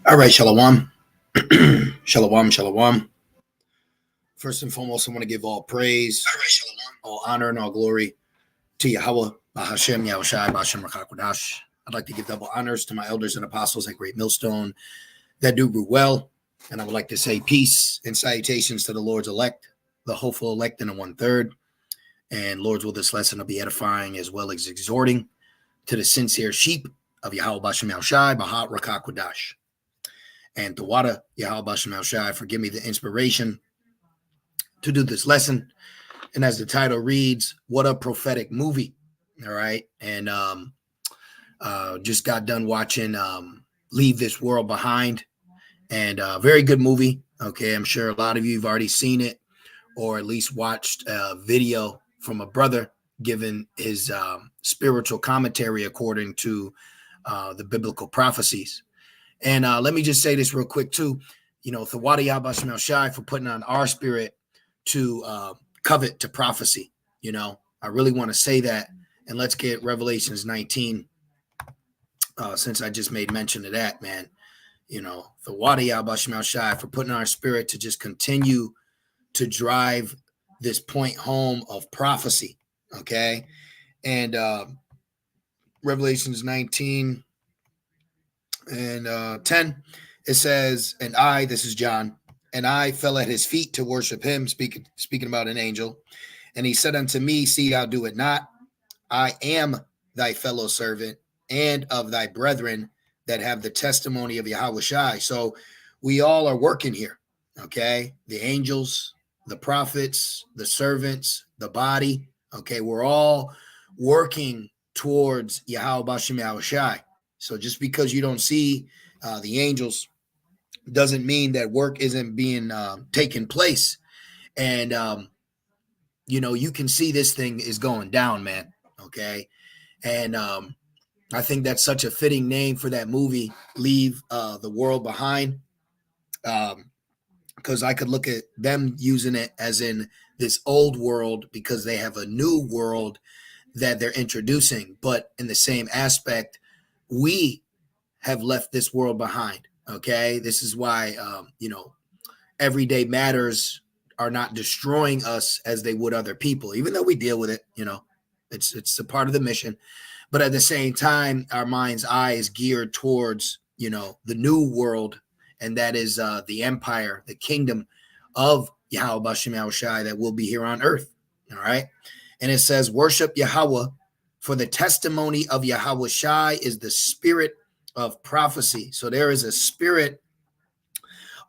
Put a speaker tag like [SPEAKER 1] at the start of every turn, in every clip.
[SPEAKER 1] All right, Shalom. Shalom, Shalom. First and foremost, I want to give all praise, all honor, and all glory to Yahweh, Bahashem, Yahushai, Bahashem Rakakwadash. I'd like to give double honors to my elders and apostles at Great Millstone that do brew well. And I would like to say peace and salutations to the Lord's elect, the hopeful elect in the 1/3. And Lord's will, this lesson will be edifying as well as exhorting to the sincere sheep of Yahweh, Bahashem, Yahushai, Bahat Rakakwadash. And Tawada, Yahweh, Bahashem, Yahushai, forgive me the inspiration to do this lesson. And as the title reads, what a prophetic movie. All right. And just got done watching Leave This World Behind. And very good movie. Okay. I'm sure a lot of you have already seen it or at least watched a video from a brother giving his spiritual commentary according to the biblical prophecies. And let me just say this real quick too. You know, Thawadi Yabashim Shai for putting on our spirit to covet to prophecy. You know, I really want to say that. And let's get Revelations 19, since I just made mention of that, man. You know, Thawadi Yabashim Shai for putting on our spirit to just continue to drive this point home of prophecy. Okay. And Revelations 19 and 10, it says, and I, this is John, and I fell at his feet to worship him, speaking about an angel. And he said unto me, see, thou do it not. I am thy fellow servant and of thy brethren that have the testimony of Yahweh Shai. So we all are working here. Okay. The angels, the prophets, the servants, the body. Okay. We're all working towards Yahweh Bashem Yahweh Shai. So just because you don't see the angels doesn't mean that work isn't being taken place. And, you know, you can see this thing is going down, man. Okay. And I think that's such a fitting name for that movie, Leave the World Behind. Because I could look at them using it as in this old world because they have a new world that they're introducing. But in the same aspect, we have left this world behind. Okay. This is why, you know, everyday matters are not destroying us as they would other people, even though we deal with it. You know, it's a part of the mission. But at the same time, our mind's eye is geared towards, you know, the new world. And that is the empire, the kingdom of Yahweh Bashem Yahushai that will be here on earth. All right. And it says, worship Yahweh, for the testimony of Yahweh Shai is the spirit of prophecy. So there is a spirit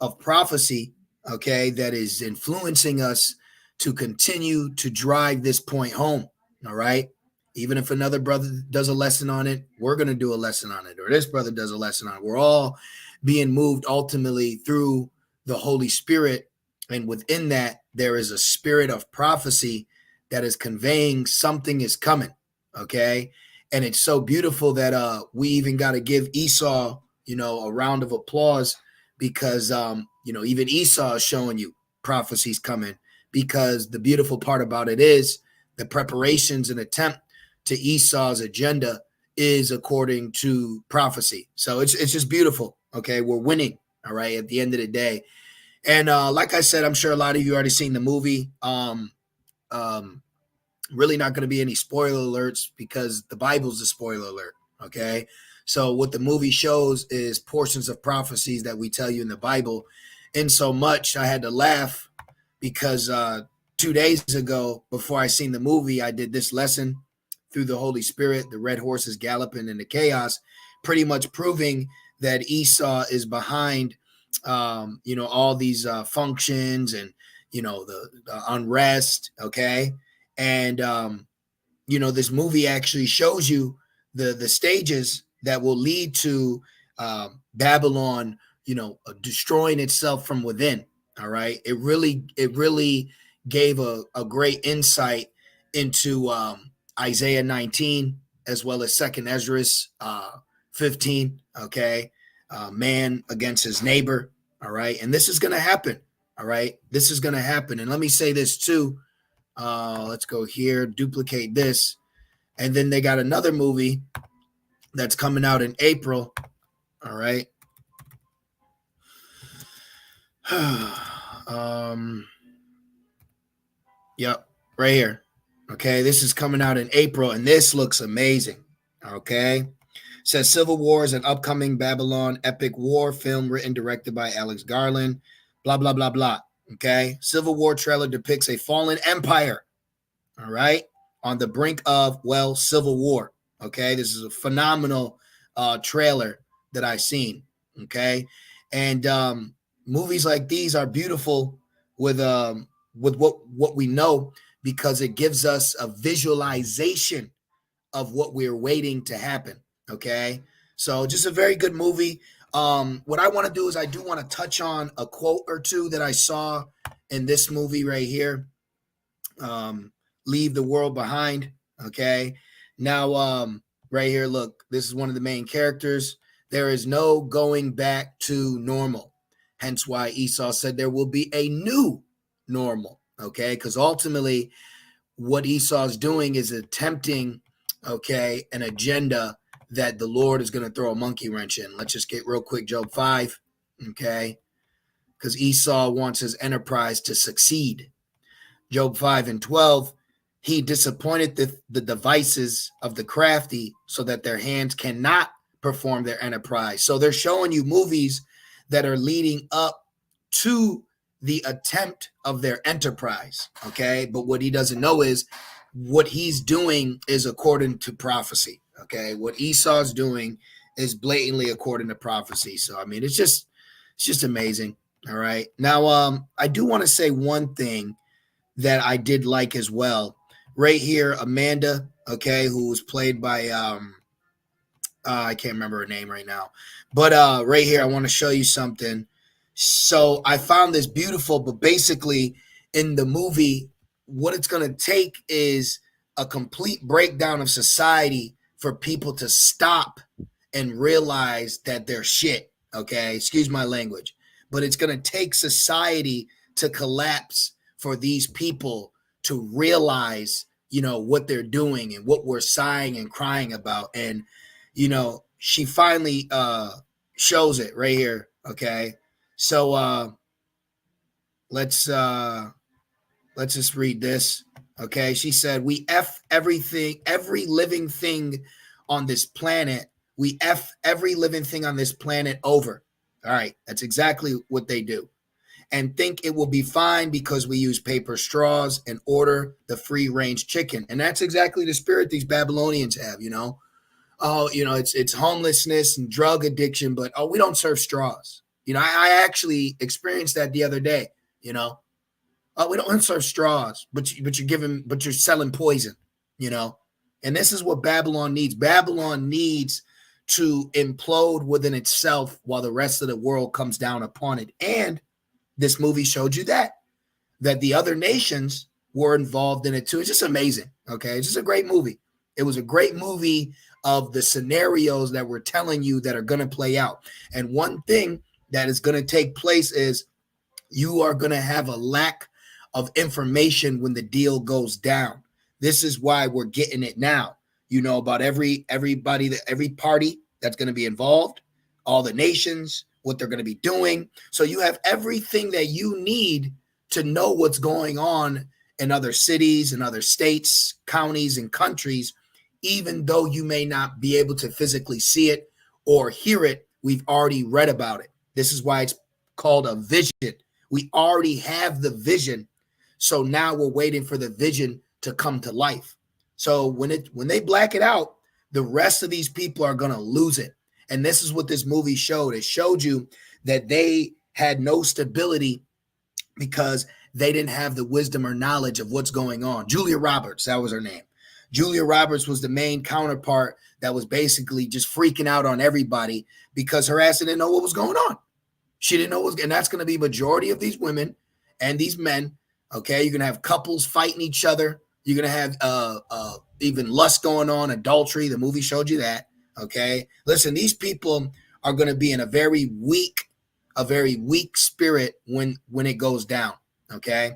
[SPEAKER 1] of prophecy, okay, that is influencing us to continue to drive this point home. All right. Even if another brother does a lesson on it, we're going to do a lesson on it, or this brother does a lesson on it. We're all being moved ultimately through the Holy Spirit. And within that, there is a spirit of prophecy that is conveying something is coming. Okay. And it's so beautiful that we even got to give Esau, you know, a round of applause because, you know, even Esau is showing you prophecies coming, because the beautiful part about it is the preparations and attempt to Esau's agenda is according to prophecy. So it's just beautiful. Okay. We're winning. All right. At the end of the day. And like I said, I'm sure a lot of you already seen the movie. Really not going to be any spoiler alerts because the Bible's a spoiler alert. Okay. So what the movie shows is portions of prophecies that we tell you in the Bible. And so much I had to laugh because 2 days ago, before I seen the movie, I did this lesson through the Holy Spirit, the red horses galloping in the chaos, pretty much proving that Esau is behind, you know, all these functions and, you know, the unrest. Okay. And, you know, this movie actually shows you the stages that will lead to Babylon, you know, destroying itself from within. All right. It really gave a great insight into Isaiah 19, as well as 2nd Ezra 15. Okay. Man against his neighbor. All right. And this is going to happen. All right. This is going to happen. And let me say this too. Let's go here, duplicate this. And then they got another movie that's coming out in April. All right. Yep. Right here. Okay. This is coming out in April and this looks amazing. Okay. Says Civil War is an upcoming Babylon epic war film written, directed by Alex Garland. Blah, blah, blah, blah. Okay. Civil War trailer depicts a fallen empire. All right. On the brink of, well, civil war. Okay. This is a phenomenal trailer that I've seen. Okay. And movies like these are beautiful with what we know, because it gives us a visualization of what we're waiting to happen. Okay. So just a very good movie. What I want to do is I do want to touch on a quote or two that I saw in this movie right here. Leave the world behind. Okay. Now, right here, look, this is one of the main characters. There is no going back to normal. Hence why Esau said there will be a new normal. Okay. Because ultimately, what Esau's doing is attempting, okay, an agenda that the Lord is going to throw a monkey wrench in. Let's just get real quick, Job 5, okay, because Esau wants his enterprise to succeed. Job 5 and 12, he disappointed the devices of the crafty so that their hands cannot perform their enterprise. So they're showing you movies that are leading up to the attempt of their enterprise, okay? But what he doesn't know is what he's doing is according to prophecy, okay? What Esau's doing is blatantly according to prophecy. So, I mean, it's just amazing, all right? Now, I do want to say one thing that I did like as well. Right here, Amanda, okay, who was played by, I can't remember her name right now. But right here, I want to show you something. So I found this beautiful, but basically in the movie, what it's going to take is a complete breakdown of society for people to stop and realize that they're shit. Okay. Excuse my language, but it's going to take society to collapse for these people to realize, you know, what they're doing and what we're sighing and crying about. And, you know, she finally shows it right here. Okay. So let's just read this. Okay. She said, we F everything, every living thing on this planet. We F every living thing on this planet over. All right. That's exactly what they do. And think it will be fine because we use paper straws and order the free range chicken. And that's exactly the spirit these Babylonians have, you know. Oh, you know, it's homelessness and drug addiction, but we don't serve straws. You know, I actually experienced that the other day. You know, we don't serve straws, but you're selling poison. You know, and this is what Babylon needs. Babylon needs to implode within itself while the rest of the world comes down upon it. And this movie showed you that the other nations were involved in it too. It's just amazing. Okay, it's just a great movie. It was a great movie of the scenarios that we're telling you that are going to play out. And one thing that is going to take place is you are going to have a lack of information when the deal goes down. This is why we're getting it now. You know about every party that's going to be involved, all the nations, what they're going to be doing. So you have everything that you need to know what's going on in other cities and other states, counties, and countries. Even though you may not be able to physically see it or hear it, we've already read about it. This is why it's called a vision. We already have the vision. So now we're waiting for the vision to come to life. So when they black it out, the rest of these people are going to lose it. And this is what this movie showed. It showed you that they had no stability because they didn't have the wisdom or knowledge of what's going on. Julia Roberts, that was her name. Julia Roberts was the main counterpart that was basically just freaking out on everybody because her ass didn't know what was going on. She didn't know what was, and that's going to be majority of these women and these men. Okay, you're going to have couples fighting each other. You're going to have even lust going on, adultery. The movie showed you that. Okay, listen, these people are going to be in a very weak a very weak spirit when it goes down. Okay.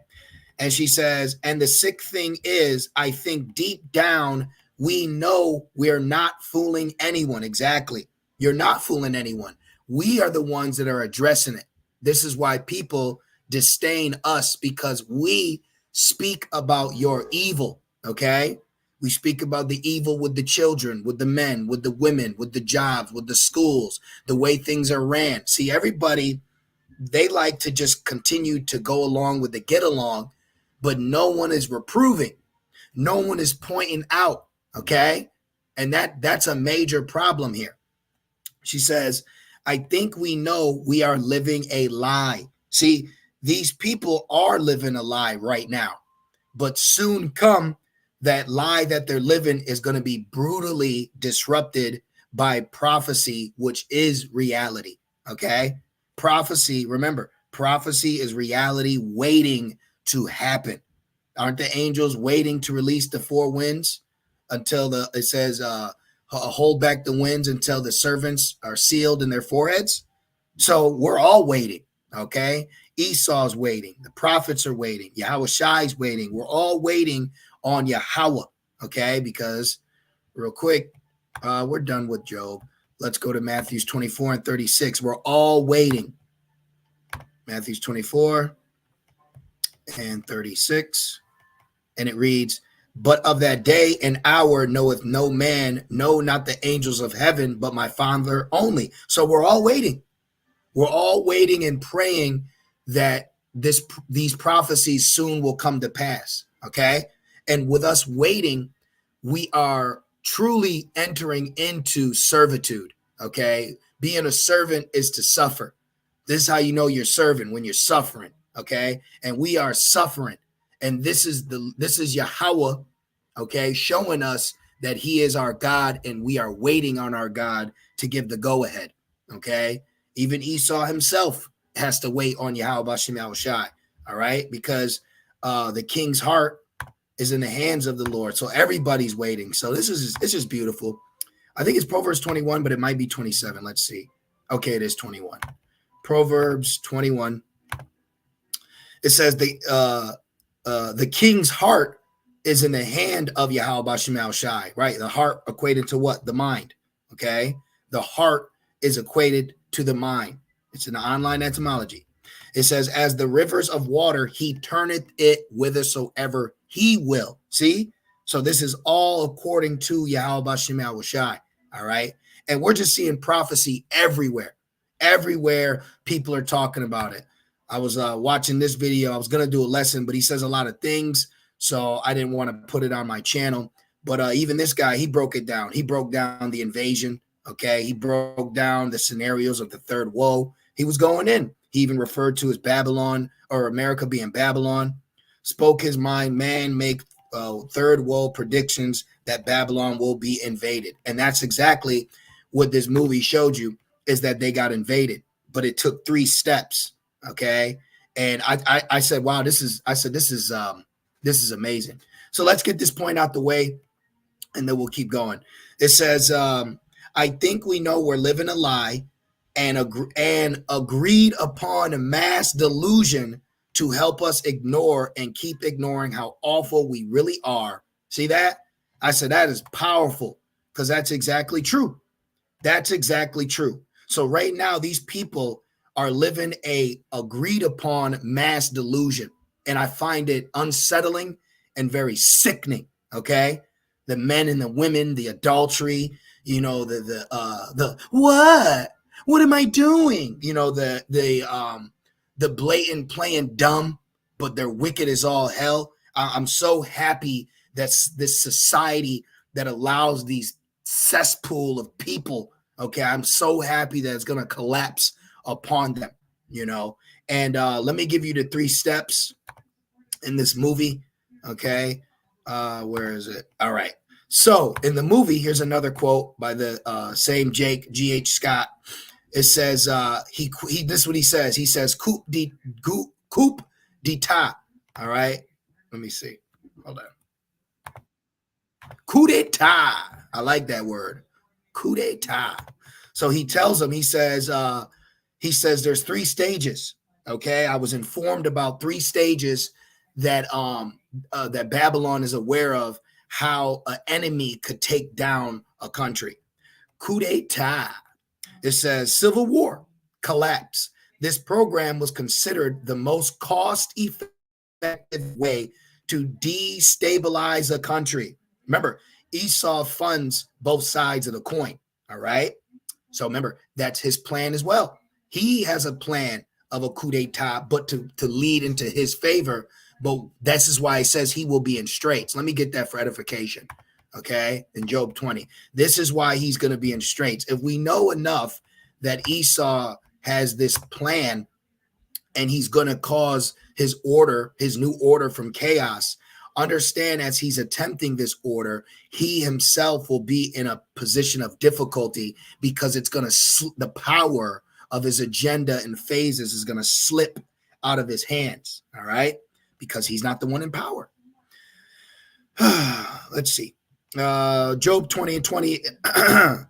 [SPEAKER 1] And she says, and the sick thing is, I think deep down, we know we're not fooling anyone. Exactly. You're not fooling anyone. We are the ones that are addressing it. This is why people disdain us, because we speak about your evil. Okay. We speak about the evil with the children, with the men, with the women, with the jobs, with the schools, the way things are ran. See, everybody, they like to just continue to go along with the get along, but no one is reproving. No one is pointing out. Okay. And that's a major problem here. She says, I think we know we are living a lie. See, these people are living a lie right now, but soon come, that lie that they're living is going to be brutally disrupted by prophecy, which is reality. Okay. Prophecy, remember, prophecy is reality waiting to happen. Aren't the angels waiting to release the four winds until it says, hold back the winds until the servants are sealed in their foreheads? So we're all waiting. Okay. Esau's waiting. The prophets are waiting. Yahweh Shai's waiting. We're all waiting on Yahweh. Okay. Because real quick, we're done with Job. Let's go to Matthew 24 and 36. We're all waiting. Matthew 24 and 36. And it reads, but of that day and hour knoweth no man, no, not the angels of heaven, but my Father only. So we're all waiting. We're all waiting and praying that these prophecies soon will come to pass. Okay. And with us waiting, we are truly entering into servitude. Okay. Being a servant is to suffer. This is how you know you're serving, when you're suffering. Okay. And we are suffering. And this is Yahweh, okay, showing us that he is our God, and we are waiting on our God to give the go ahead. Okay. Even Esau himself has to wait on Yahweh Bashem Yahweh Shai. All right. Because the king's heart is in the hands of the Lord. So everybody's waiting. So it's just beautiful. I think it's Proverbs 21, but it might be 27. Let's see. Okay, it is 21. Proverbs 21. It says the king's heart is in the hand of Yahweh Bashem Yahweh Shai, right? The heart equated to what? The mind. Okay. The heart is equated to the mind. It's an online etymology. It says, as the rivers of water, he turneth it whithersoever he will. See? So this is all according to Yahweh Bashem Yahweh Shai. All right. And we're just seeing prophecy everywhere. Everywhere people are talking about it. I was watching this video. I was going to do a lesson, but he says a lot of things, so I didn't want to put it on my channel. But even this guy, he broke it down. He broke down the invasion. Okay. He broke down the scenarios of the third woe. He was going in. He even referred to as Babylon, or America being Babylon. Spoke his mind, man, make third woe predictions that Babylon will be invaded. And that's exactly what this movie showed you, is that they got invaded, but it took 3 steps. Okay. And I said, wow, this is amazing. So let's get this point out the way, and then we'll keep going. It says, I think we know we're living a lie, and agreed upon a mass delusion to help us ignore and keep ignoring how awful we really are. See that? I said, that is powerful, because that's exactly true. That's exactly true. So right now, these people are living a agreed upon mass delusion. And I find it unsettling and very sickening. Okay. The men and the women, the adultery, the what am I doing? The blatant playing dumb, but they're wicked as all hell. I'm so happy that's this society that allows these cesspool of people. Okay. I'm so happy that it's going to collapse upon them, and let me give you the 3 steps in this movie. Okay. Where is it? All right. So in the movie, here's another quote by the same Jake G.H. Scott. It says, this is what he says. He says, coup d'etat. All right. Let me see. Hold on. Coup d'etat. I like that word. Coup d'etat. So he tells him, he says, he says there's 3 stages. Okay, I was informed about 3 stages that that Babylon is aware of, how an enemy could take down a country. Coup d'etat. It says civil war, collapse. This program was considered the most cost-effective way to destabilize a country. Remember, Esau funds both sides of the coin. All right. So remember, that's his plan as well. He has a plan of a coup d'etat, but to lead into his favor. But this is why it says he will be in straits. Let me get that for edification. Okay. In Job 20, this is why he's going to be in straits. If we know enough that Esau has this plan and he's going to cause his new order from chaos, understand as he's attempting this order, he himself will be in a position of difficulty, because it's going to the power of his agenda and phases is going to slip out of his hands. All right. Because he's not the one in power. Let's see. Job 20 and 20,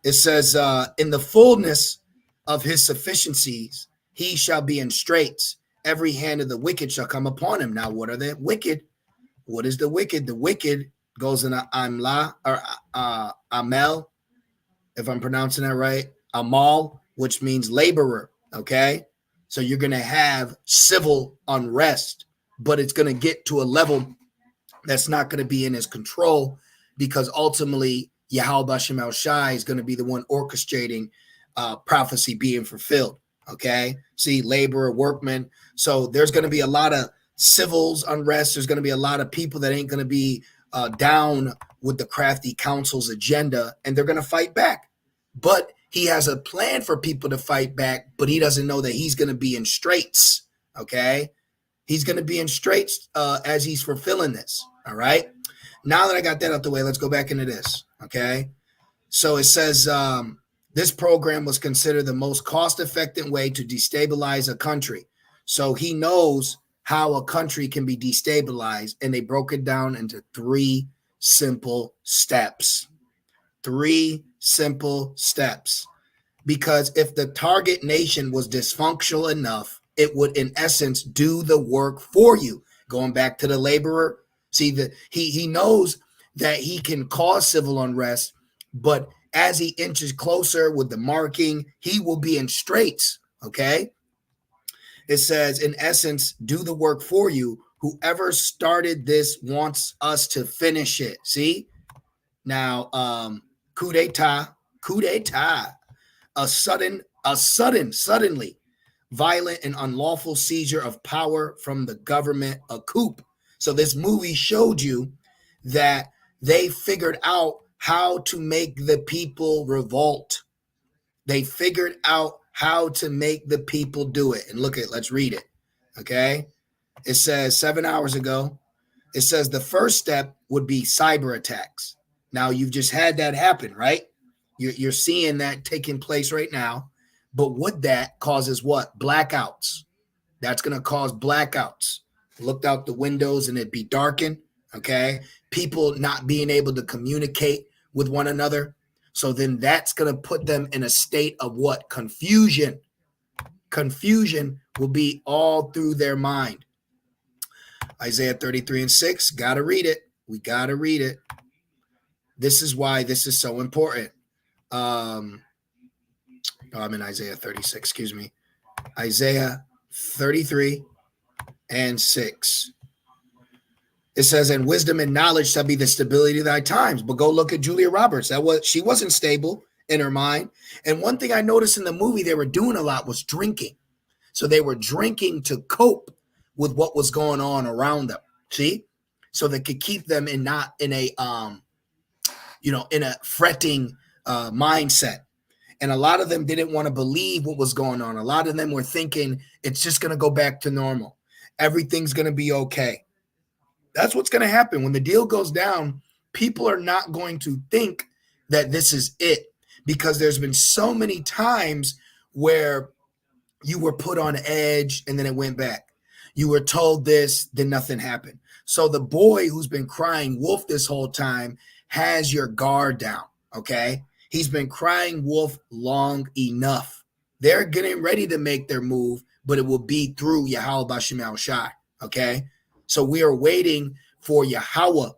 [SPEAKER 1] it says, in the fullness of his sufficiencies, he shall be in straits. Every hand of the wicked shall come upon him. Now, what are the wicked? What is the wicked? The wicked goes in Amla or Amel, if I'm pronouncing that right. Amal, which means laborer. Okay. So you're going to have civil unrest, but it's going to get to a level that's not going to be in his control, because ultimately Yahweh Shem Shai is going to be the one orchestrating prophecy being fulfilled. Okay. See, laborer, workman. So there's going to be a lot of civils unrest. There's going to be a lot of people that ain't going to be down with the crafty council's agenda, and they're going to fight back. But he has a plan for people to fight back, but he doesn't know that he's going to be in straits. Okay. He's going to be in straits as he's fulfilling this. All right. Now that I got that out the way, let's go back into this. Okay. So it says this program was considered the most cost-effective way to destabilize a country. So he knows how a country can be destabilized, and they broke it down into 3 simple steps. 3 simple steps. Because if the target nation was dysfunctional enough, it would, in essence, do the work for you. Going back to the laborer, see, he knows that he can cause civil unrest, but as he inches closer with the marking, he will be in straits. Okay. It says, in essence, do the work for you. Whoever started this wants us to finish it. See? Now, coup d'etat, suddenly violent and unlawful seizure of power from the government, a coup. So this movie showed you that they figured out how to make the people revolt. They figured out how to make the people do it. And look at, let's read it. Okay. It says 7 hours ago, it says the first step would be cyber attacks. Now you've just had that happen, right? You're seeing that taking place right now. But what that causes what? Blackouts. That's going to cause blackouts. Looked out the windows and it'd be darkened. Okay. People not being able to communicate with one another. So then that's going to put them in a state of what? Confusion. Confusion will be all through their mind. Isaiah 33 and 6. Got to read it. We got to read it. This is why this is so important. I'm in Isaiah 36, excuse me. Isaiah 33 and 6. It says, and wisdom and knowledge shall be the stability of thy times. But go look at Julia Roberts. She wasn't stable in her mind. And one thing I noticed in the movie they were doing a lot was drinking. So they were drinking to cope with what was going on around them. See? So they could keep them in a fretting mindset. And a lot of them didn't want to believe what was going on. A lot of them were thinking it's just going to go back to normal. Everything's going to be okay. That's what's going to happen. When the deal goes down, people are not going to think that this is it, because there's been so many times where you were put on edge and then it went back. You were told this, then nothing happened. So the boy who's been crying wolf this whole time has your guard down, okay? He's been crying wolf long enough, They're getting ready to make their move, but it will be through Yahweh Bashem Al Shai. Okay. So we are waiting for Yahweh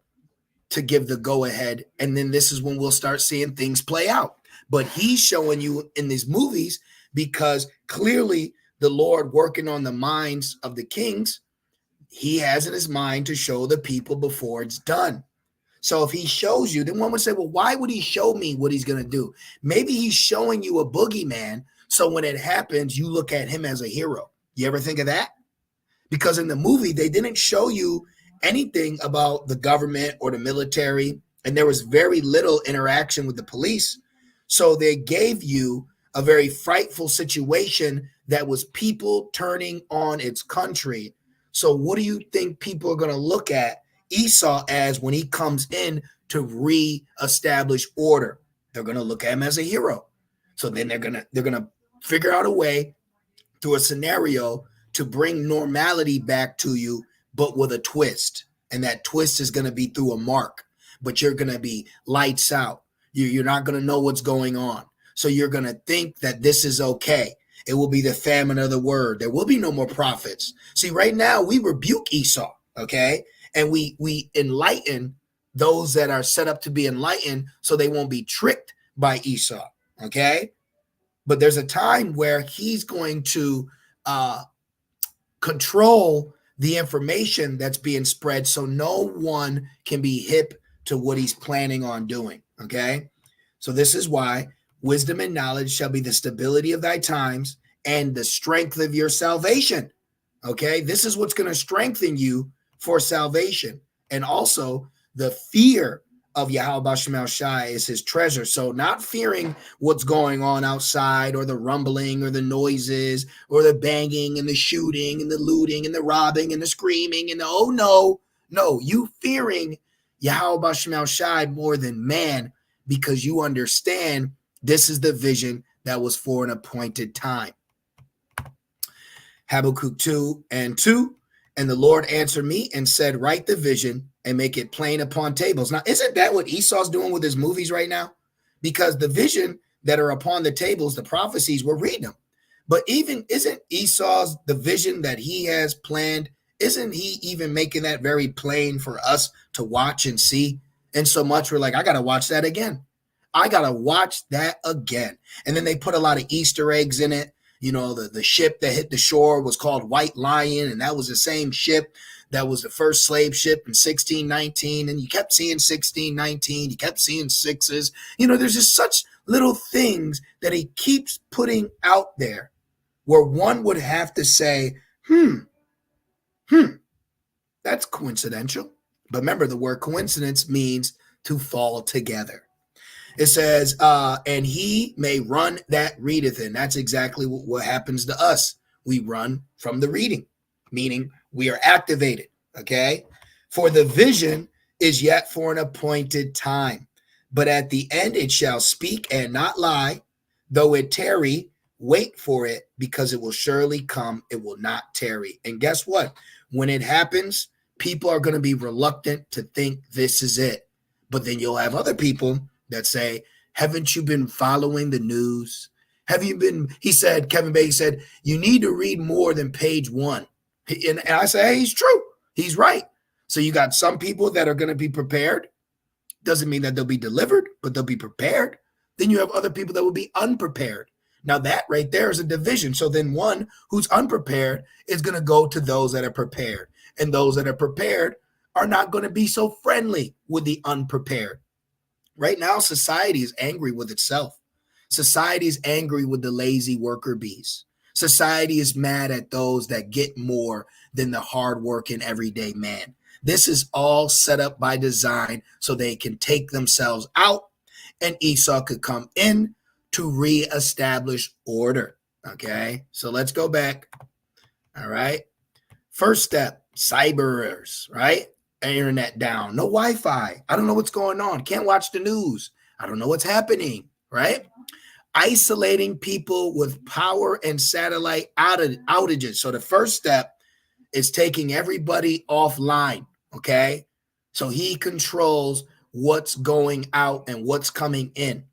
[SPEAKER 1] to give the go ahead. And then this is when we'll start seeing things play out. But he's showing you in these movies because clearly the Lord working on the minds of the kings, he has in his mind to show the people before it's done. So if he shows you, then one would say, well, why would he show me what he's going to do? Maybe he's showing you a boogeyman. So when it happens, you look at him as a hero. You ever think of that? Because in the movie, they didn't show you anything about the government or the military, and there was very little interaction with the police. So they gave you a very frightful situation that was people turning on its country. So what do you think people are going to look at Esau as when he comes in to reestablish order? They're going to look at him as a hero. So then they're going to figure out a way through a scenario to bring normality back to you, but with a twist. And that twist is going to be through a mark, but you're going to be lights out. You're not going to know what's going on. So you're going to think that this is okay. It will be the famine of the word. There will be no more prophets. See, right now we rebuke Esau, okay? And we enlighten those that are set up to be enlightened so they won't be tricked by Esau, okay? But there's a time where he's going to control the information that's being spread so no one can be hip to what he's planning on doing, okay? So this is why wisdom and knowledge shall be the stability of thy times and the strength of your salvation, okay? This is what's going to strengthen you for salvation. And also the fear of Yahweh Bashem El Shai is his treasure. So not fearing what's going on outside or the rumbling or the noises or the banging and the shooting and the looting and the robbing and the screaming and the, oh no, you fearing Yahweh Bashem El Shai more than man because you understand this is the vision that was for an appointed time. Habakkuk 2:2, and the Lord answered me and said, write the vision and make it plain upon tables. Now, isn't that what Esau's doing with his movies right now? Because the vision that are upon the tables, the prophecies, we're reading them. But even isn't Esau's the vision that he has planned? Isn't he even making that very plain for us to watch and see? And so much we're like, I got to watch that again. I got to watch that again. And then they put a lot of Easter eggs in it. You know, the ship that hit the shore was called White Lion, and that was the same ship that was the first slave ship in 1619. And you kept seeing 1619. You kept seeing sixes. You know, there's just such little things that he keeps putting out there where one would have to say, that's coincidental. But remember, the word coincidence means to fall together. It says, and he may run that readeth. And that's exactly what happens to us. We run from the reading, meaning we are activated, okay? For the vision is yet for an appointed time, but at the end it shall speak and not lie. Though it tarry, wait for it, because it will surely come. It will not tarry. And guess what? When it happens, people are going to be reluctant to think this is it. But then you'll have other people that say, haven't you been following the news? Have you been, Kevin Bacon said, you need to read more than page 1. And I say, hey, he's true. He's right. So you got some people that are going to be prepared. Doesn't mean that they'll be delivered, but they'll be prepared. Then you have other people that will be unprepared. Now that right there is a division. So then one who's unprepared is going to go to those that are prepared. And those that are prepared are not going to be so friendly with the unprepared. Right now, society is angry with itself. Society is angry with the lazy worker bees. Society is mad at those that get more than the hardworking everyday man. This is all set up by design so they can take themselves out and Esau could come in to reestablish order. Okay, so let's go back. All right. First step, cyberers, right? Internet down, no Wi-Fi. I don't know what's going on. Can't watch the news. I don't know what's happening, right? Isolating people with power and satellite outages. So the first step is taking everybody offline, okay? So he controls what's going out and what's coming in,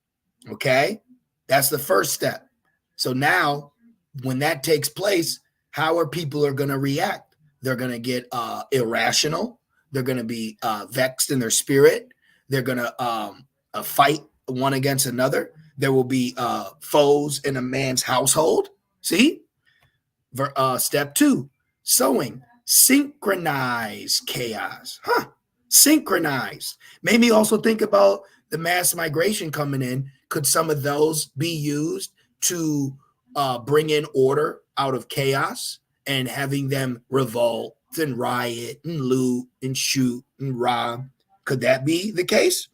[SPEAKER 1] okay? That's the first step. So now, when that takes place, how are people are going to react? They're going to get irrational. They're going to be vexed in their spirit. They're going to fight one against another. There will be foes in a man's household. See? Step 2, sowing synchronized chaos. Synchronized. Made me also think about the mass migration coming in. Could some of those be used to bring in order out of chaos and having them revolt and riot and loot and shoot and rob? Could that be the case?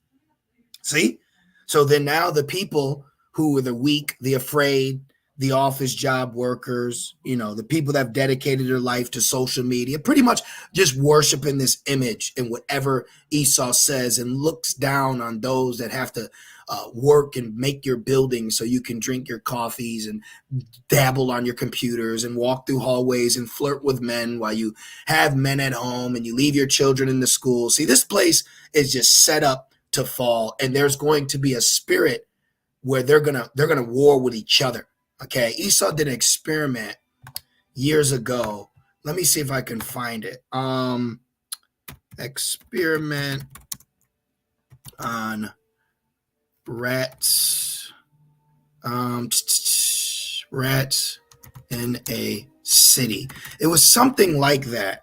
[SPEAKER 1] See? So then now the people who are the weak, the afraid, the office job workers, the people that have dedicated their life to social media, pretty much just worshiping this image and whatever Esau says, and looks down on those that have to work and make your building so you can drink your coffees and dabble on your computers and walk through hallways and flirt with men while you have men at home and you leave your children in the school. See, this place is just set up to fall, and there's going to be a spirit where they're gonna war with each other. Okay, Esau did an experiment years ago. Let me see if I can find it. Experiment on rats. Rats in a city. It was something like that.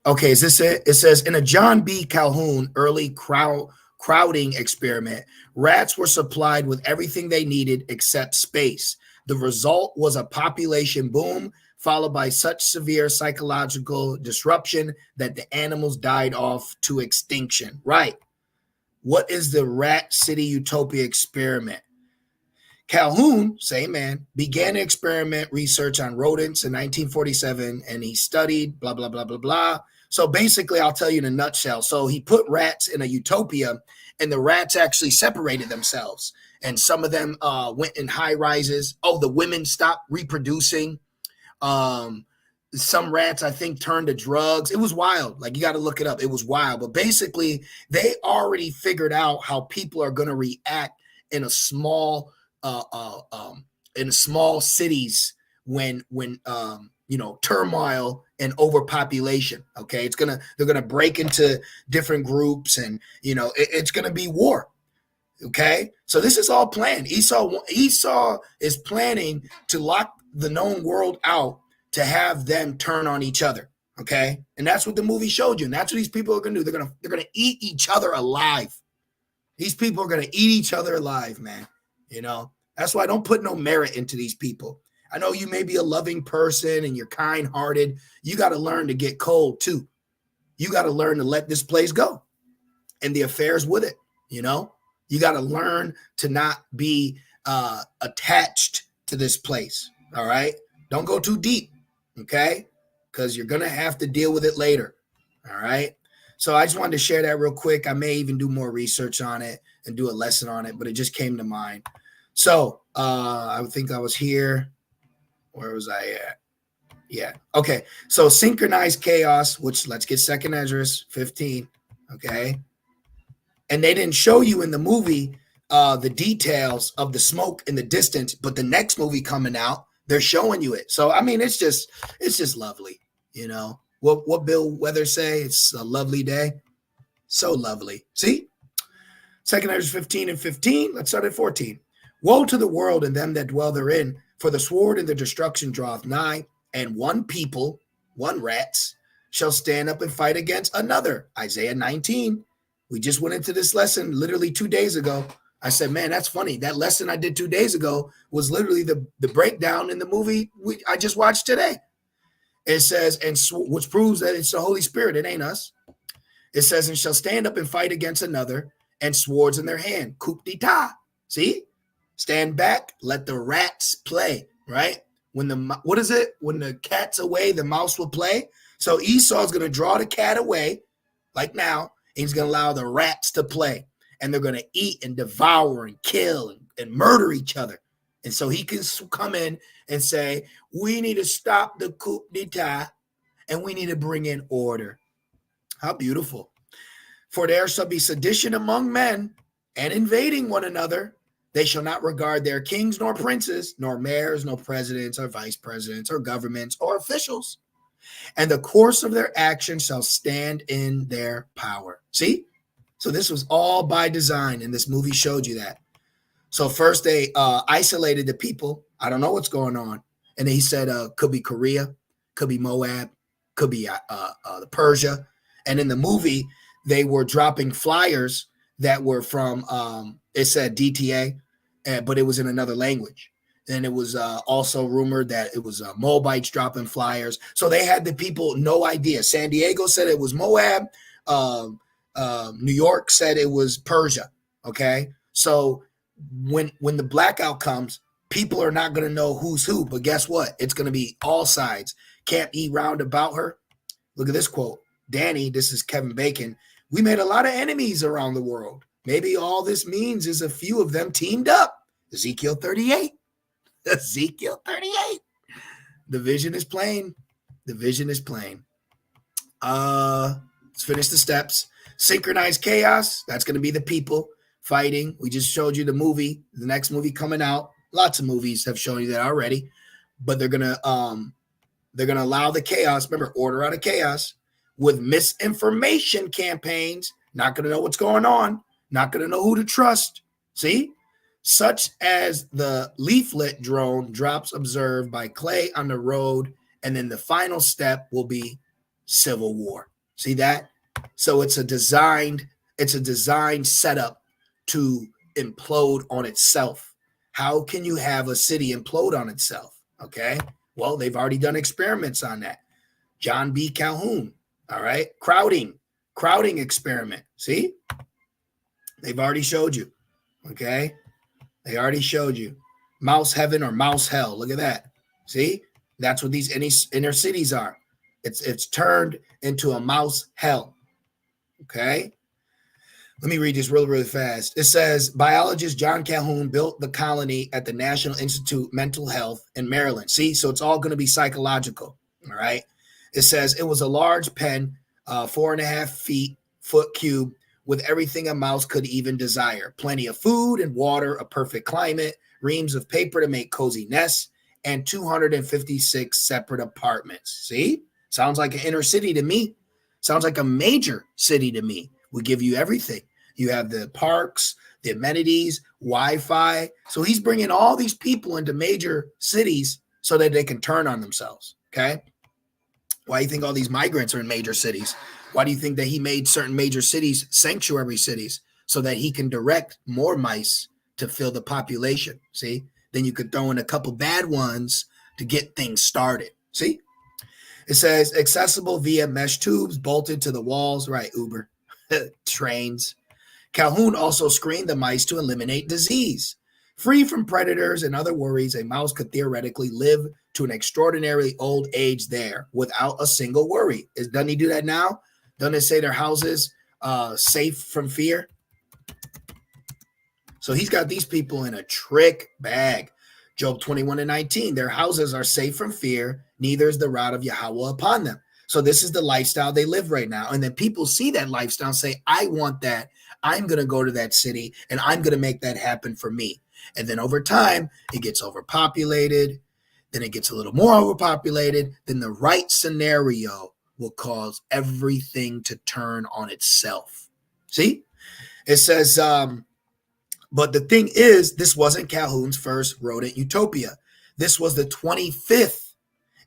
[SPEAKER 1] Okay, is this it? It says, in a John B. Calhoun early crowding experiment, rats were supplied with everything they needed except space. The result was a population boom, followed by such severe psychological disruption that the animals died off to extinction. Right. What is the Rat City Utopia experiment? Calhoun, same man, began experiment research on rodents in 1947, and he studied blah, blah, blah, blah, blah. So basically, I'll tell you in a nutshell. So he put rats in a utopia, and the rats actually separated themselves. And some of them went in high rises. Oh, the women stopped reproducing. Some rats, I think, turned to drugs. It was wild. Like, you got to look it up. It was wild. But basically, they already figured out how people are going to react in a small cities when turmoil and overpopulation. Okay, they're gonna break into different groups, and it's gonna be war. Okay, so this is all planned. Esau is planning to lock the known world out to have them turn on each other. Okay, and that's what the movie showed you. And that's what these people are gonna do. They're gonna eat each other alive. These people are gonna eat each other alive, man. That's why I don't put no merit into these people. I know you may be a loving person and you're kind-hearted. You got to learn to get cold too. You got to learn to let this place go and the affairs with it. You got to learn to not be attached to this place. All right. Don't go too deep. Okay. Because you're going to have to deal with it later. All right. So I just wanted to share that real quick. I may even do more research on it and do a lesson on it, but it just came to mind. So I think I was here. Where was I at? Yeah. Okay. So synchronized chaos, which let's get 2 Esdras 15. Okay. And they didn't show you in the movie the details of the smoke in the distance, but the next movie coming out, they're showing you it. So I mean, it's just lovely. What Bill Weather say? It's a lovely day. So lovely. See? 2 Esdras 15 and 15. Let's start at 14. Woe to the world and them that dwell therein, for the sword and the destruction draweth nigh, and one people, one rats, shall stand up and fight against another. Isaiah 19. We just went into this lesson literally 2 days ago. I said, man, that's funny. That lesson I did 2 days ago was literally the breakdown in the movie I just watched today. It says, which proves that it's the Holy Spirit. It ain't us. It says, and shall stand up and fight against another, and swords in their hand. Coup d'etat. See? Stand back, let the rats play, right? When the cat's away, the mouse will play. So Esau's going to draw the cat away, like now, and he's going to allow the rats to play. And they're going to eat and devour and kill and murder each other. And so he can come in and say, we need to stop the coup d'etat, and we need to bring in order. How beautiful. For there shall be sedition among men, and invading one another. They shall not regard their kings nor princes, nor mayors, nor presidents, or vice presidents, or governments, or officials. And the course of their action shall stand in their power. See? So this was all by design, and this movie showed you that. So first they isolated the people. I don't know what's going on. And he said, could be Korea, could be Moab, could be the Persia. And in the movie, they were dropping flyers that were from, it said DTA, but it was in another language. And it was also rumored that it was Moabites dropping flyers. So they had the people no idea. San Diego said it was Moab. New York said it was Persia. Okay. So when the blackout comes, people are not going to know who's who. But guess what? It's going to be all sides. Can't eat round about her. Look at this quote. Danny, this is Kevin Bacon. We made a lot of enemies around the world. Maybe all this means is a few of them teamed up. Ezekiel 38. Ezekiel 38. The vision is plain. The vision is plain. Let's finish the steps. Synchronized Chaos. That's going to be the people fighting. We just showed you the movie. The next movie coming out. Lots of movies have shown you that already. But they're gonna allow the chaos. Remember, order out of chaos with misinformation campaigns. Not gonna know what's going on. Not gonna know who to trust. See? Such as the leaflet drone drops observed by Clay on the road, and then the final step will be civil war. See that? So it's a designed setup to implode on itself. How can you have a city implode on itself? Okay. Well, they've already done experiments on that. John B. Calhoun. All right. Crowding experiment. See? They've already showed you. Okay. They already showed you. Mouse heaven or mouse hell. Look at that. See? That's what these inner cities are. It's turned into a mouse hell. Okay. Let me read this really, really fast. It says, biologist John Calhoun built the colony at the National Institute Mental Health in Maryland. See, so it's all going to be psychological. All right. It says it was a large pen, 4.5 foot cube, with everything a mouse could even desire. Plenty of food and water, a perfect climate, reams of paper to make cozy nests, and 256 separate apartments. See, sounds like an inner city to me. Sounds like a major city to me. We give you everything. You have the parks, the amenities, Wi-Fi. So he's bringing all these people into major cities so that they can turn on themselves. Okay. Why do you think all these migrants are in major cities? Why do you think that he made certain major cities sanctuary cities so that he can direct more mice to fill the population? See, then you could throw in a couple bad ones to get things started. See, it says accessible via mesh tubes bolted to the walls. Right. Uber. Trains. Calhoun also screened the mice to eliminate disease. Free from predators and other worries, a mouse could theoretically live to an extraordinarily old age there without a single worry. Doesn't he do that now? Doesn't it say their houses safe from fear? So he's got these people in a trick bag. Job 21:19, their houses are safe from fear, neither is the rod of Yahweh upon them. So this is the lifestyle they live right now. And then people see that lifestyle and say, I want that. I'm going to go to that city and I'm going to make that happen for me. And then over time, it gets overpopulated. Then it gets a little more overpopulated. Then the right scenario will cause everything to turn on itself. See? It says, but the thing is, this wasn't Calhoun's first rodent utopia. This was the 25th.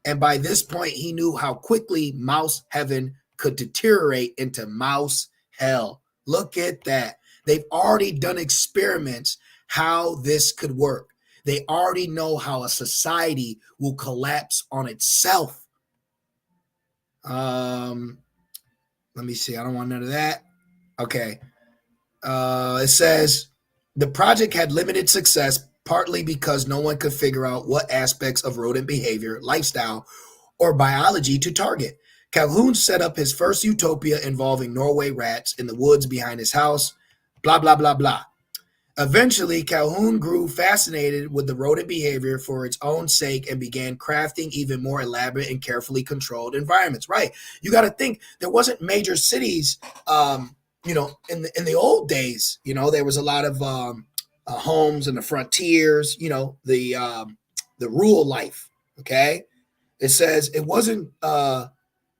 [SPEAKER 1] And by this point, he knew how quickly mouse heaven could deteriorate into mouse hell. Look at that. They've already done experiments how this could work. They already know how a society will collapse on itself. Let me see. I don't want none of that. Okay. It says the project had limited success, partly because no one could figure out what aspects of rodent behavior, lifestyle, or biology to target. Calhoun set up his first utopia involving Norway rats in the woods behind his house, blah, blah, blah, blah. Eventually, Calhoun grew fascinated with the rodent behavior for its own sake and began crafting even more elaborate and carefully controlled environments. Right. You got to think there wasn't major cities, in the old days, there was a lot of homes and the frontiers, the rural life. Okay. It says it wasn't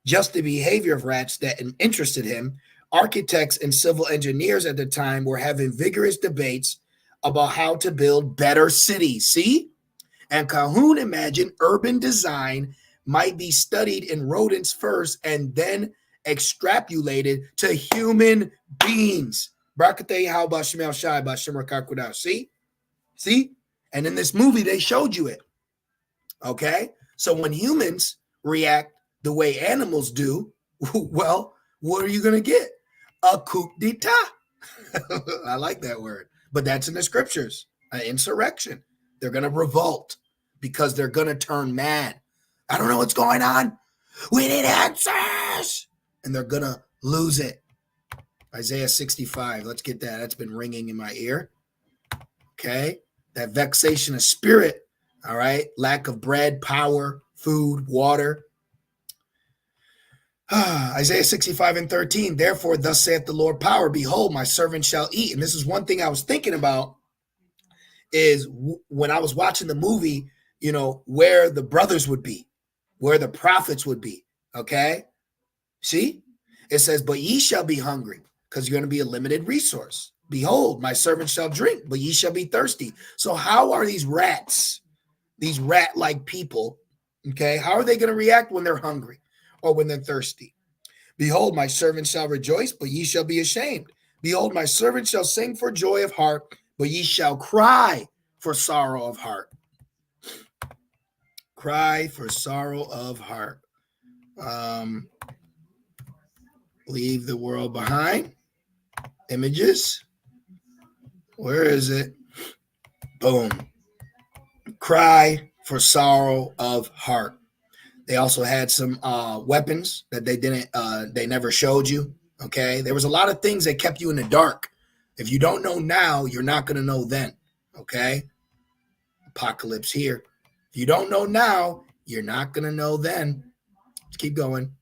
[SPEAKER 1] just the behavior of rats that interested him. Architects and civil engineers at the time were having vigorous debates about how to build better cities. See? And Calhoun imagined urban design might be studied in rodents first and then extrapolated to human beings. See? See? And in this movie, they showed you it. Okay? So when humans react the way animals do, well, what are you going to get? A coup d'etat. I like that word. But that's in the scriptures. An insurrection. They're going to revolt because they're going to turn mad. I don't know what's going on. We need answers. And they're going to lose it. Isaiah 65. Let's get that. That's been ringing in my ear. Okay. That vexation of spirit. All right. Lack of bread, power, food, water. Isaiah 65:13. Therefore, thus saith the Lord power, behold, my servant shall eat. And this is one thing I was thinking about is when I was watching the movie, where the brothers would be, where the prophets would be. Okay. See, it says, but ye shall be hungry, because you're going to be a limited resource. Behold, my servant shall drink, but ye shall be thirsty. So how are these rats, these rat-like people, okay, how are they going to react when they're hungry or when they're thirsty? Behold, my servant shall rejoice, but ye shall be ashamed. Behold, my servant shall sing for joy of heart, but ye shall cry for sorrow of heart. Cry for sorrow of heart. Leave the world behind. Images. Where is it? Boom. Cry for sorrow of heart. They also had some weapons that they never showed you. Okay. There was a lot of things that kept you in the dark. If you don't know now, you're not going to know then. Okay. Apocalypse here. If you don't know now, you're not going to know then. Let's keep going.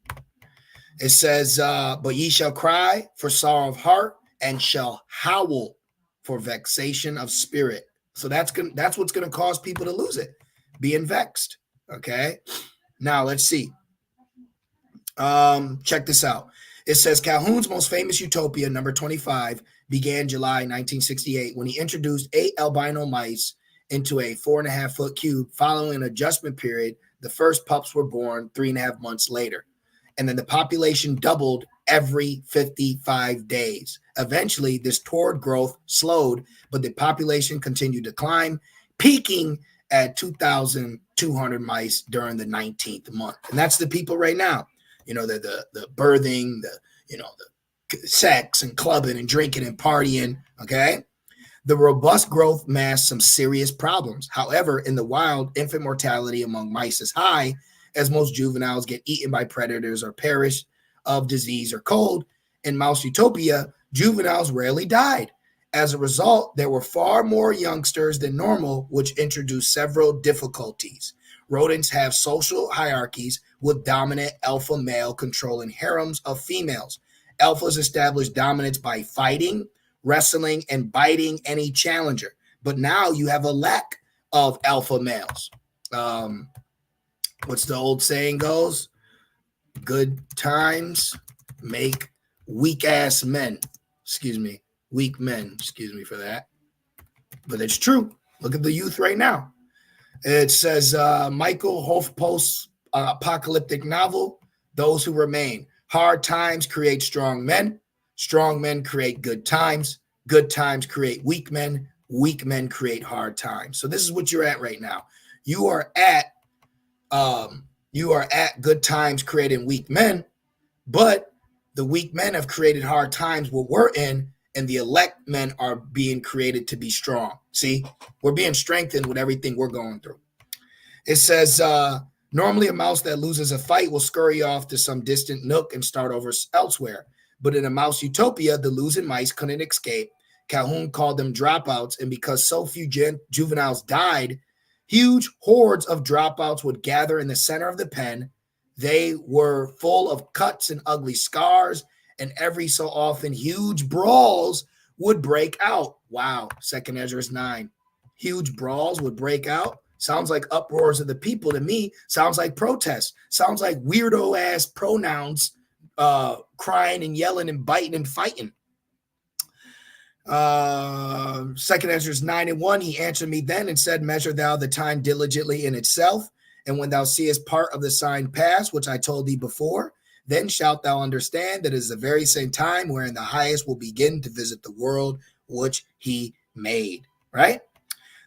[SPEAKER 1] It says, but ye shall cry for sorrow of heart and shall howl for vexation of spirit. So that's what's going to cause people to lose it, being vexed. Okay. Now let's see. Check this out. It says Calhoun's most famous utopia, number 25, began July 1968 when he introduced 8 albino mice into a 4.5-foot cube. Following an adjustment period, the first pups were born 3.5 months later. And then the population doubled every 55 days. Eventually, this torrid growth slowed, but the population continued to climb, peaking at 2,200 mice during the 19th month. And that's the people right now. The birthing, the sex and clubbing and drinking and partying, okay? The robust growth masked some serious problems. However, in the wild, infant mortality among mice is high, as most juveniles get eaten by predators or perish of disease or cold. In Mouse Utopia, juveniles rarely died. As a result, there were far more youngsters than normal, which introduced several difficulties. Rodents have social hierarchies with dominant alpha male controlling harems of females. Alphas establish dominance by fighting, wrestling, and biting any challenger. But now you have a lack of alpha males. What's the old saying goes? Good times make weak ass men. Weak men. Excuse me for that. But it's true. Look at the youth right now. It says Michael Hofpo's apocalyptic novel, Those Who Remain. Hard times create strong men. Strong men create good times. Good times create weak men. Weak men create hard times. So this is what you're at right now. You are at good times creating weak men, but the weak men have created hard times what we're in, and the elect men are being created to be strong. See, we're being strengthened with everything we're going through. It says, normally a mouse that loses a fight will scurry off to some distant nook and start over elsewhere. But in a mouse utopia, the losing mice couldn't escape. Calhoun called them dropouts, and because so few juveniles died, huge hordes of dropouts would gather in the center of the pen. They were full of cuts and ugly scars, and every so often huge brawls would break out. Wow. 2nd Ezra 9. Huge brawls would break out. Sounds like uproars of the people to me. Sounds like protests. Sounds like weirdo ass pronouns, crying and yelling and biting and fighting. 2nd Ezra 9:1. He answered me then and said, measure thou the time diligently in itself. And when thou seest part of the sign pass, which I told thee before, then shalt thou understand that it is the very same time wherein the highest will begin to visit the world which he made. Right?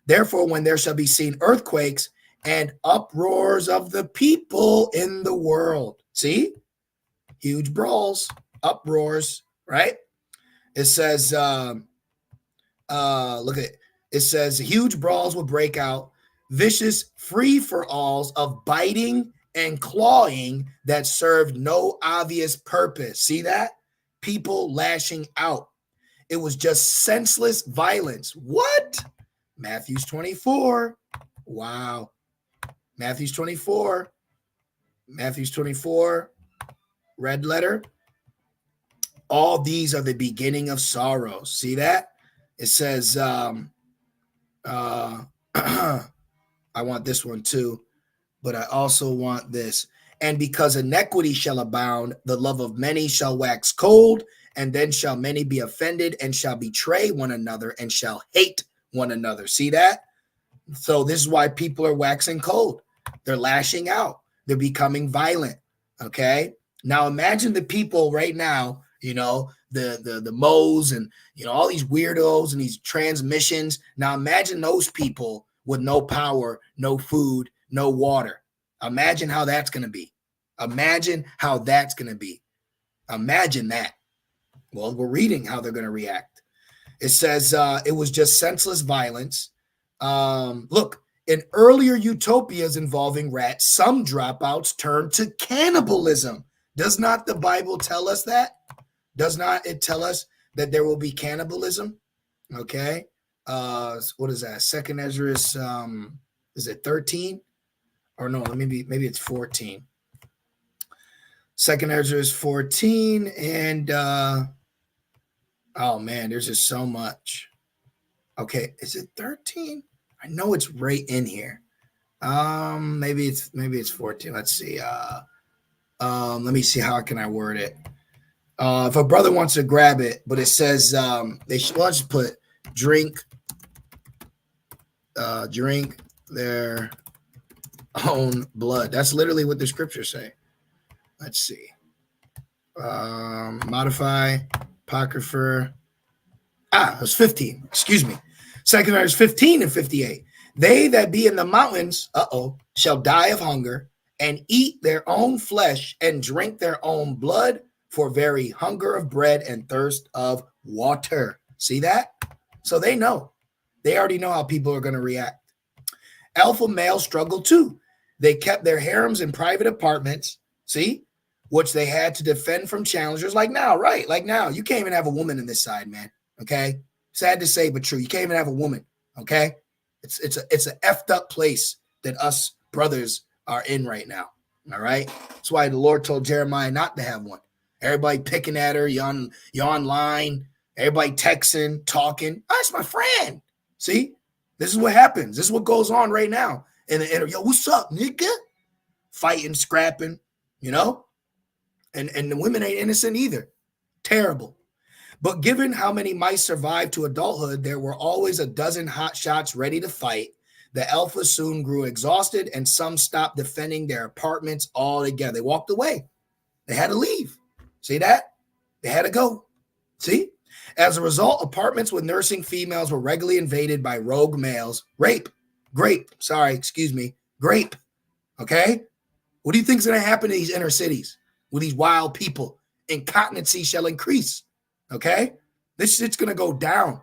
[SPEAKER 1] Therefore, when there shall be seen earthquakes and uproars of the people in the world. See? Huge brawls, uproars, right? It says, look at it. It says, huge brawls will break out, vicious free-for-alls of biting and clawing that served no obvious purpose. See that? People lashing out. It was just senseless violence. What? Matthew's 24. Wow. Matthew's 24. Matthew's 24. Red letter. All these are the beginning of sorrows. See that? It says, I want this one too, but I also want this. And because iniquity shall abound, the love of many shall wax cold, and then shall many be offended and shall betray one another and shall hate one another. See that? So this is why people are waxing cold. They're lashing out. They're becoming violent. Okay. Now imagine the people right now, you know, the Moes and, you know, all these weirdos and these transmissions. Now imagine those people with no power, no food, no water. Imagine how that's going to be. Imagine how that's going to be. Imagine that. Well, we're reading how they're going to react. It says it was just senseless violence. Look, in earlier utopias involving rats, some dropouts turned to cannibalism. Does not the Bible tell us that? Does not it tell us that there will be cannibalism? Okay. What is that? 2nd Ezra is it 13? Or no, maybe it's 14. 2nd Ezra is 14, and oh man, there's just so much. Okay, is it 13? I know it's right in here. Maybe it's 14. Let's see. Let me see, how can I word it? If a brother wants to grab it, but it says they should just put drink their own blood. That's literally what the scriptures say. Let's see. Modify apocrypha. It was 15. Excuse me. 2nd Ezra 15 and 58. They that be in the mountains, shall die of hunger and eat their own flesh and drink their own blood for very hunger of bread and thirst of water. See that? So they know. They already know how people are going to react. Alpha males struggle too. They kept their harems in private apartments, see, which they had to defend from challengers like now, right? Like now, you can't even have a woman in this side, man. Okay. Sad to say, but true. You can't even have a woman. Okay. It's an effed up place that us brothers are in right now. All right. That's why the Lord told Jeremiah not to have one. Everybody picking at her. You're online. Everybody texting, talking. Oh, that's my friend. See, this is what happens. This is what goes on right now. And yo, what's up, nigga? Fighting, scrapping, you know? And the women ain't innocent either. Terrible. But given how many mice survived to adulthood, there were always a dozen hot shots ready to fight. The alphas soon grew exhausted, and some stopped defending their apartments altogether. They walked away. They had to leave. See that? They had to go. See? As a result, apartments with nursing females were regularly invaded by rogue males. Grape. Okay? What do you think is going to happen in these inner cities with these wild people? Incontinency shall increase. Okay? This shit's going to go down.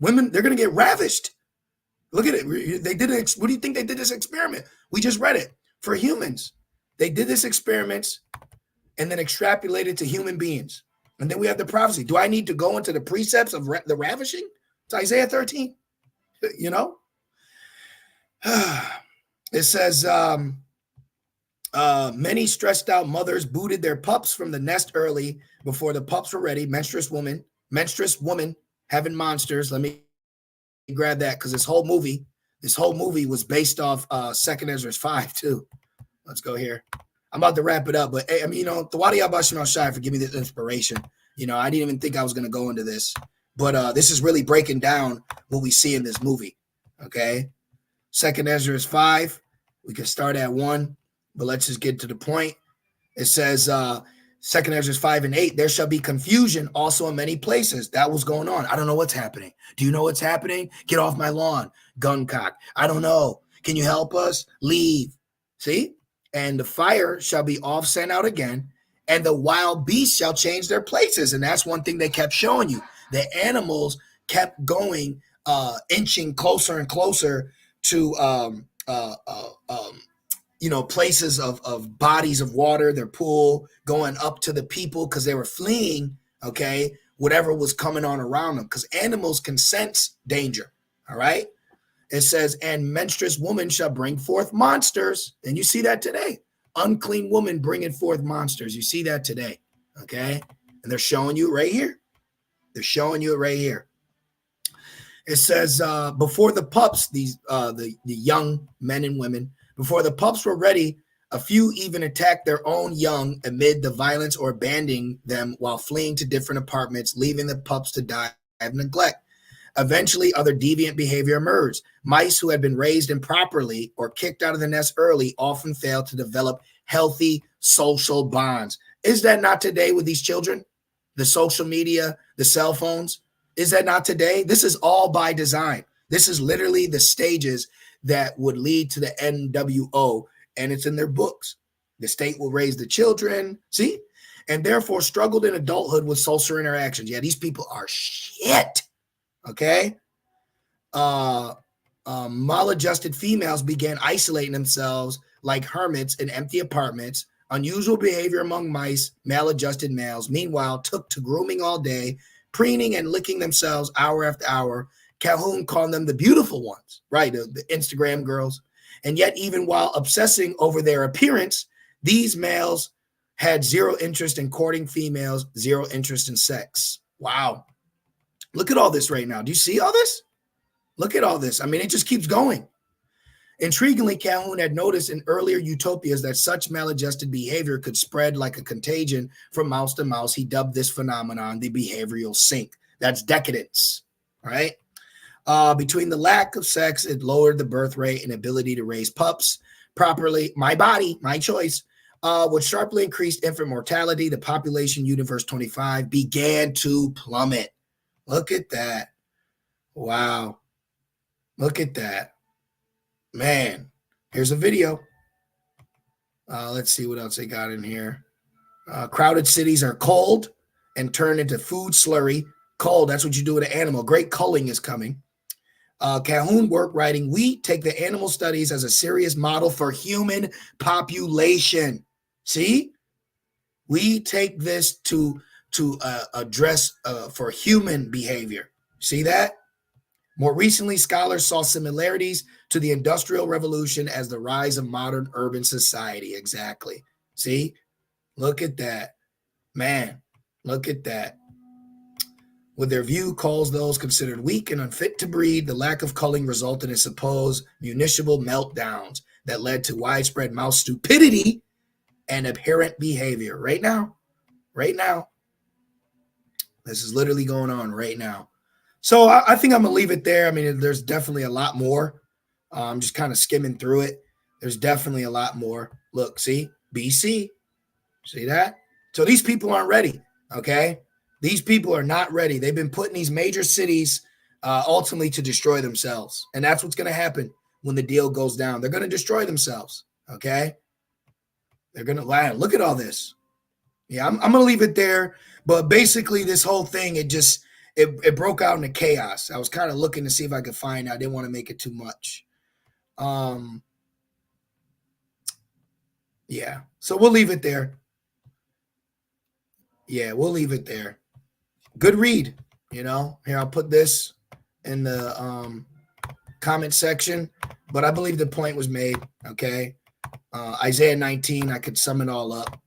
[SPEAKER 1] Women, they're going to get ravished. Look at it. They did it. What do you think they did this experiment? We just read it. For humans, they did this experiment and then extrapolated to human beings. And then we have the prophecy. Do I need to go into the precepts of the ravishing? It's Isaiah 13. You know? It says, many stressed out mothers booted their pups from the nest early before the pups were ready. Menstruous women, Menstruous woman having monsters. Let me grab that because this whole movie was based off 2nd Ezra 5 too. Let's go here. I'm about to wrap it up, but I mean, the Wadi Abashim Shai for giving me this inspiration. I didn't even think I was going to go into this, but this is really breaking down what we see in this movie. Okay. 2nd Ezra 5. We can start at 1, but let's just get to the point. It says, 2nd Ezra 5 and 8, there shall be confusion also in many places. That was going on. I don't know what's happening. Do you know what's happening? Get off my lawn. Guncock. I don't know. Can you help us? Leave. See? And the fire shall be off sent out again, and the wild beasts shall change their places. And that's one thing they kept showing you. The animals kept going, inching closer and closer to places of bodies of water, their pool, going up to the people because they were fleeing, okay, whatever was coming on around them, because animals can sense danger, all right? It says, and menstruous woman shall bring forth monsters. And you see that today. Unclean woman bringing forth monsters. You see that today, okay? And they're showing you right here. They're showing you it right here. It says, before the pups, the young men and women, before the pups were ready, a few even attacked their own young amid the violence or abandoning them while fleeing to different apartments, leaving the pups to die of neglect. Eventually, other deviant behavior emerged. Mice who had been raised improperly or kicked out of the nest early often fail to develop healthy social bonds. Is that not today with these children? The social media, the cell phones? Is that not today? This is all by design. This is literally the stages that would lead to the NWO, and it's in their books. The state will raise the children, see? And therefore struggled in adulthood with social interactions. Yeah, these people are shit, okay? Maladjusted females began isolating themselves like hermits in empty apartments. Unusual behavior among mice, maladjusted males, meanwhile, took to grooming all day, preening and licking themselves hour after hour. Calhoun called them the beautiful ones, right? The Instagram girls. And yet, even while obsessing over their appearance, these males had zero interest in courting females, zero interest in sex. Wow. Look at all this right now. Do you see all this? Look at all this. I mean, it just keeps going. Intriguingly, Calhoun had noticed in earlier utopias that such maladjusted behavior could spread like a contagion from mouse to mouse. He dubbed this phenomenon the behavioral sink. That's decadence, right? Between the lack of sex, it lowered the birth rate and ability to raise pups properly. My body, my choice, which sharply increased infant mortality. The population, Universe 25, began to plummet. Look at that. Wow. Look at that. Man, here's a video. Let's see what else they got in here. Crowded cities are cold and turn into food slurry. Cold, that's what you do with an animal. Great culling is coming. Calhoun work writing, we take the animal studies as a serious model for human population. See? We take this to address for human behavior. See that? More recently, scholars saw similarities to the Industrial Revolution as the rise of modern urban society. Exactly. See? Look at that. Man, look at that. With their view calls those considered weak and unfit to breed, the lack of culling resulted in supposed municipal meltdowns that led to widespread mouse stupidity and abhorrent behavior. Right now. This is literally going on right now. So I think I'm going to leave it there. I mean, there's definitely a lot more. I'm just kind of skimming through it. There's definitely a lot more. Look, see? BC. See that? So these people aren't ready, okay? These people are not ready. They've been put in these major cities ultimately to destroy themselves. And that's what's going to happen when the deal goes down. They're going to destroy themselves, okay? They're going to lie. Look at all this. Yeah, I'm going to leave it there. But basically, this whole thing, it broke out into chaos. I was kind of looking to see if I could find. I didn't want to make it too much. Yeah. So we'll leave it there. Yeah, we'll leave it there. Good read. Here, I'll put this in the comment section. But I believe the point was made. Okay. Isaiah 19, I could sum it all up.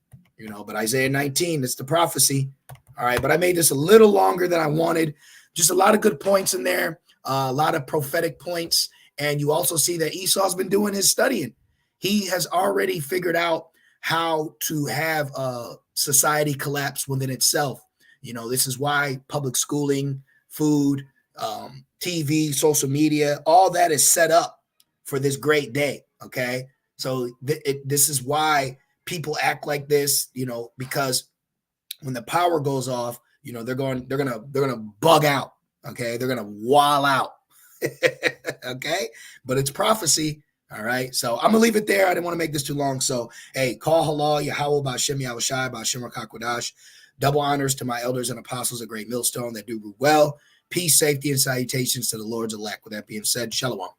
[SPEAKER 1] But Isaiah 19, it's the prophecy. All right, but I made this a little longer than I wanted. Just a lot of good points in there, a lot of prophetic points. And you also see that Esau's been doing his studying. He has already figured out how to have a society collapse within itself. You know, this is why public schooling, food, TV, social media, all that is set up for this great day. Okay. So this is why people act like this, you know, because when the power goes off, you know, they're gonna bug out. Okay, they're gonna wall out. Okay, but it's prophecy. All right, so I'm gonna leave it there. I didn't want to make this too long. So hey, call halal Yahweh Ba'Shem Yahushai Ba'Shem Rakakwadash. Double honors to my elders and apostles, a great millstone that do well. Peace, safety, and salutations to the Lord's elect. With that being said, shalom.